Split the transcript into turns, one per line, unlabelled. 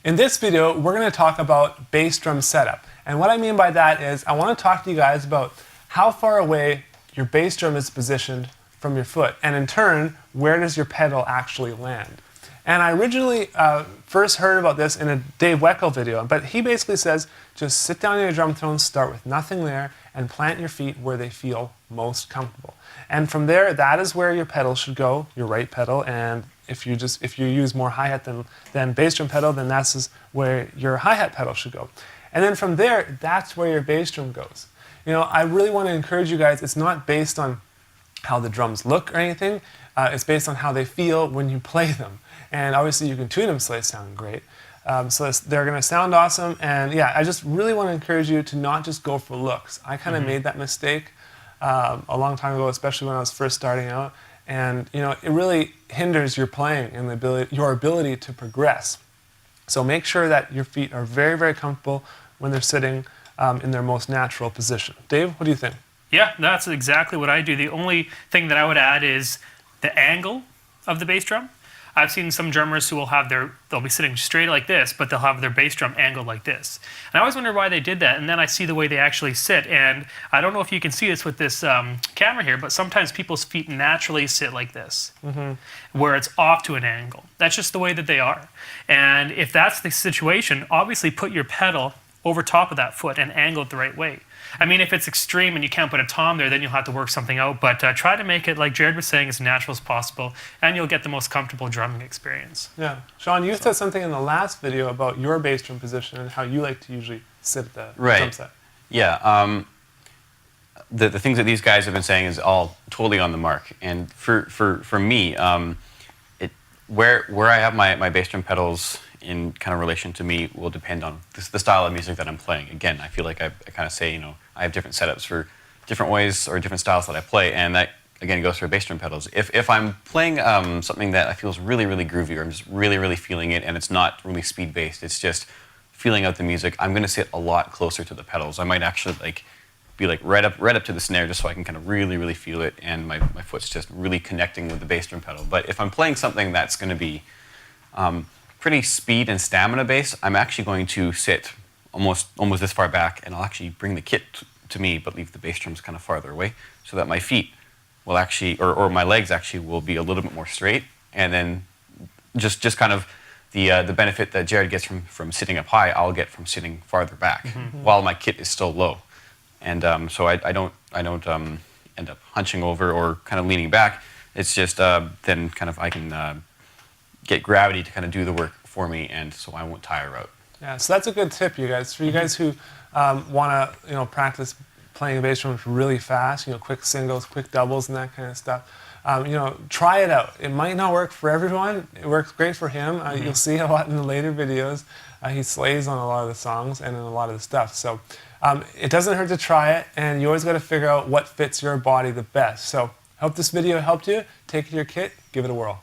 In this video, we're going to talk about bass drum setup. And what I mean by that is I want to talk to you guys about how far away your bass drum is positioned from your foot, and in turn, where does your pedal actually land? And I originally first heard about this in a Dave Weckl video, but he basically says just sit down in your drum throne, start with nothing there, and plant your feet where they feel most comfortable. And from there, that is where your pedal should go, your right pedal, and if you use more hi-hat than bass drum pedal, then that's where your hi-hat pedal should go. And then from there, that's where your bass drum goes. You know, I really want to encourage you guys, it's not based on how the drums look or anything, it's based on how they feel when you play them. And obviously you can tune them so they sound great. So they're going to sound awesome, and yeah, I just really want to encourage you to not just go for looks. I kind of made that mistake a long time ago, especially when I was first starting out, and you know, it really hinders your playing and your ability to progress. So make sure that your feet are very, very comfortable when they're sitting in their most natural position. Dave, what do you think?
Yeah, that's exactly what I do. The only thing that I would add is the angle of the bass drum. I've seen some drummers who will have they'll be sitting straight like this, but they'll have their bass drum angled like this. And I always wonder why they did that, and then I see the way they actually sit, and I don't know if you can see this with this camera here, but sometimes people's feet naturally sit like this, where it's off to an angle. That's just the way that they are. And if that's the situation, obviously put your pedal over top of that foot and angle it the right way. I mean, if it's extreme and you can't put a tom there, then you'll have to work something out. But try to make it, like Jared was saying, as natural as possible, and you'll get the most comfortable drumming experience.
Yeah. Sean, you said something in the last video about your bass drum position and how you like to usually sit at the drum set.
Yeah. The things that these guys have been saying is all totally on the mark. And for me, where I have my bass drum pedals in kind of relation to me will depend on the style of music that I'm playing. Again, I feel like I kind of say, you know, I have different setups for different ways or different styles that I play, and that again goes for bass drum pedals. If I'm playing something that I feel is really, really groovy, or I'm just really, really feeling it, and it's not really speed based, it's just feeling out the music, I'm going to sit a lot closer to the pedals. I might actually be right up to the snare, just so I can kind of really, really feel it, and my foot's just really connecting with the bass drum pedal. But if I'm playing something that's going to be pretty speed and stamina based, I'm actually going to sit almost this far back, and I'll actually bring the kit to me, but leave the bass drums kind of farther away, so that my feet will actually, or my legs actually will be a little bit more straight, and then just kind of the benefit that Jared gets from sitting up high, I'll get from sitting farther back, while my kit is still low, and so I don't end up hunching over or kind of leaning back. It's just then kind of I can get gravity to kind of do the work for me, and so I won't tire out.
Yeah, so that's a good tip, you guys. For you guys who want to, practice playing the bass drum really fast, quick singles, quick doubles, and that kind of stuff. Try it out. It might not work for everyone. It works great for him. You'll see a lot in the later videos. He slays on a lot of the songs and in a lot of the stuff. So it doesn't hurt to try it, and you always got to figure out what fits your body the best. So I hope this video helped you. Take your kit, give it a whirl.